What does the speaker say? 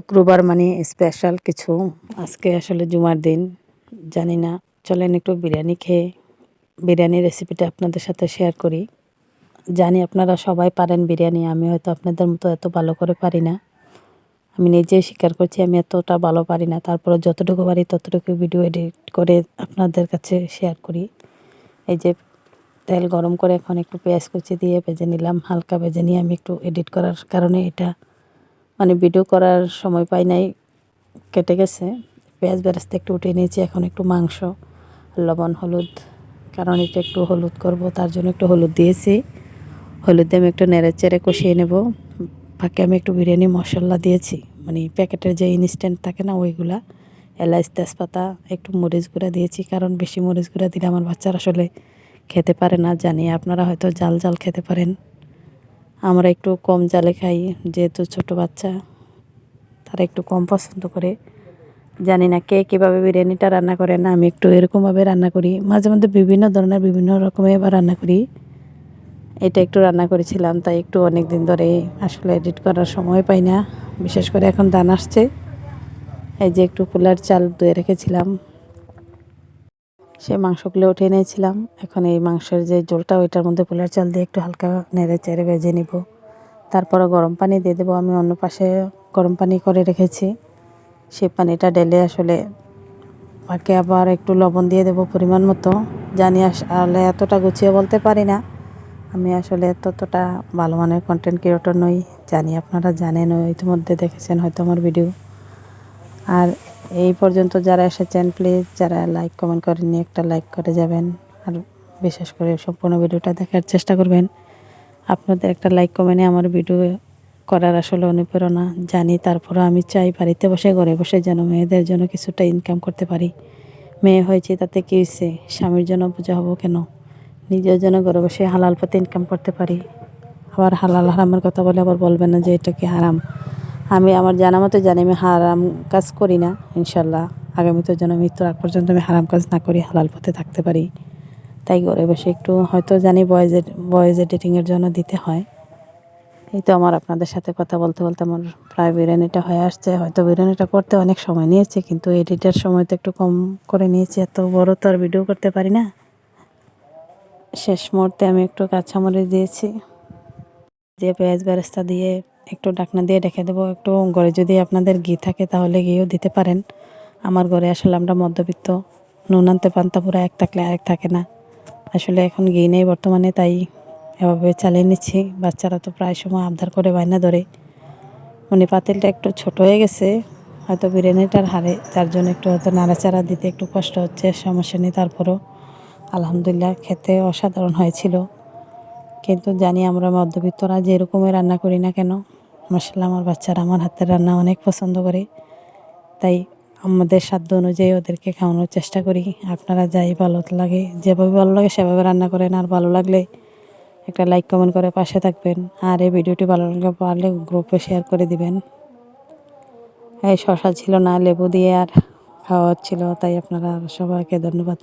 শুক্রবার মানে স্পেশাল কিছু। আজকে আসলে জুমার দিন, জানি না। চলেন একটু বিরিয়ানি খেয়ে বিরিয়ানির রেসিপিটা আপনাদের সাথে শেয়ার করি। জানি আপনারা সবাই পারেন বিরিয়ানি, আমি হয়তো আপনাদের মতো এত ভালো করে পারি না। আমি নিজেই স্বীকার করছি আমি এতটা ভালো পারি না, তারপরে যতটুকু পারি ততটুকু ভিডিও এডিট করে আপনাদের কাছে শেয়ার করি। এই যে তেল গরম করে এখন একটু পেঁয়াজ কুচি দিয়ে ভেজে নিলাম, হালকা ভেজে নিয়ে আমি একটু এডিট করার কারণে এটা মানে ভিডিও করার সময় পাই নাই, কেটে গেছে। পেঁয়াজ বেরেস্তা একটু উঠিয়ে নিয়েছি, এখন একটু মাংস, লবণ, হলুদ, কারণ এটা একটু হলুদ করব তার জন্য একটু হলুদ দিয়েছি। হলুদ দিয়ে আমি একটু নেড়ে চেড়ে কষিয়ে নেব। ফাঁকে আমি একটু বিরিয়ানি মশলা দিয়েছি, মানে প্যাকেটের যে ইনস্ট্যান্ট থাকে না ওইগুলা, এলাচ, তেজপাতা, একটু মরিচ গুঁড়া দিয়েছি, কারণ বেশি মরিচ গুঁড়া দিলে আমার বাচ্চারা আসলে খেতে পারে না। জানি আপনারা হয়তো জাল জাল খেতে পারেন, আমরা একটু কম জালে খাই, যেহেতু ছোটো বাচ্চা তারা একটু কম পছন্দ করে। জানি না কে কীভাবে বিরিয়ানিটা রান্না করেন, আমি একটু এরকমভাবে রান্না করি। মাঝে মধ্যে বিভিন্ন ধরনের বিভিন্ন রকমের রান্না করি। এটা একটু রান্না করেছিলাম, তাই একটু অনেক দিন ধরে আসলে এডিট করার সময় পাই না। বিশেষ করে এখন দান আসছে, এই যে একটু পোলার চাল ধুয়ে রেখেছিলাম, সেই মাংসগুলো উঠিয়ে নিয়েছিলাম। এখন এই মাংসের যে ঝোলটা ওইটার মধ্যে পোলার চাল দিয়ে একটু হালকা নেড়ে চেড়ে ভেজে নিব। তারপরে গরম পানি দিয়ে দেবো। আমি অন্য পাশে গরম পানি করে রেখেছি, সেই পানিটা ঢেলে আসলে ফাঁকে আবার একটু লবণ দিয়ে দেবো পরিমাণ মতো। জানি আসলে এতটা গুছিয়ে বলতে পারি না, আমি আসলে ততটা ভালো মানের কন্টেন্ট ক্রিয়েটর নই। জানি আপনারা জানেন, ইতিমধ্যে দেখেছেন হয়তো আমার ভিডিও। আর এই পর্যন্ত যারা এসেছেন, প্লিজ যারা লাইক কমেন্ট করেননি একটা লাইক করে যাবেন, আর বিশেষ করে সম্পূর্ণ ভিডিওটা দেখার চেষ্টা করবেন। আপনাদের একটা লাইক কমেন্টে আমার ভিডিও করার আসলে অনুপ্রেরণা জানি। তারপরে আমি চাই বাড়িতে বসে ঘরে বসে যেন মেয়েদের জন্য কিছুটা ইনকাম করতে পারি। মেয়ে হয়েছে তাতে কী হয়েছে, স্বামীর জন্য বোঝা হবো কেন, নিজের জন্য ঘরে বসে হালাল পথে ইনকাম করতে পারি। আবার হালাল হারামের কথা বলে আবার বলবেন না যে এটা কি হারাম। আমি আমার জানা মতো জানি আমি হারাম কাজ করি না। ইনশাল্লাহ আগামীতে যেন মৃত্যুর আগ পর্যন্ত আমি হারাম কাজ না করি, হালাল পথে থাকতে পারি। তাই ঘরে বসে একটু হয়তো জানি ভয়েস এডিটিংয়ের জন্য দিতে হয়। এই তো আমার আপনাদের সাথে কথা বলতে বলতে আমার প্রায় বিরিয়ানিটা হয়ে আসছে। হয়তো বিরিয়ানিটা করতে অনেক সময় নিয়েছে, কিন্তু এডিটের সময় তো একটু কম করে নিয়েছি, এত বড় তো আর ভিডিও করতে পারি না। শেষ মুহূর্তে আমি একটু কাঁচামরিচ দিয়েছি, দিয়ে পেঁয়াজ বেরেস্তা দিয়ে একটু ঢাকনা দিয়ে রেখে দেবো। একটু ঘরে যদি আপনাদের ঘি থাকে তাহলে ঘিও দিতে পারেন। আমার ঘরে আসলে আমরা মধ্যবিত্ত, নুন আনতে পান্তা পুরো এক থাকলে আরেক থাকে না। আসলে এখন ঘি নেই বর্তমানে, তাই এভাবে চালিয়ে নিচ্ছি। বাচ্চারা তো প্রায় সময় আবদার করে বায়না ধরে। মানে পাতিলটা একটু ছোট হয়ে গেছে হয়তো বিরিয়ানিটার হারে, তার জন্য একটু হয়তো নাড়াচাড়া দিতে একটু কষ্ট হচ্ছে, সমস্যা নেই। তারপরও আলহামদুলিল্লাহ খেতে অসাধারণ হয়েছিল। কিন্তু জানি আমরা মধ্যবিত্তরা যেরকমের রান্না করি না কেন, মাশাআল্লাহ আমার বাচ্চারা আমার হাতের রান্না অনেক পছন্দ করে। তাই আমাদের সাধ্য অনুযায়ী ওদেরকে খাওয়ানোর চেষ্টা করি। আপনারা যাই ভালো লাগে, যেভাবে ভালো লাগে সেভাবে রান্না করেন। আর ভালো লাগলে একটা লাইক কমেন্ট করে পাশে থাকবেন। আর এই ভিডিওটি ভালো লাগলে পারলে গ্রুপে শেয়ার করে দিবেন। এই শসা ছিল না, লেবু দিয়ে আর খাওয়া হচ্ছিল, তাই আপনারা সবাইকে ধন্যবাদ।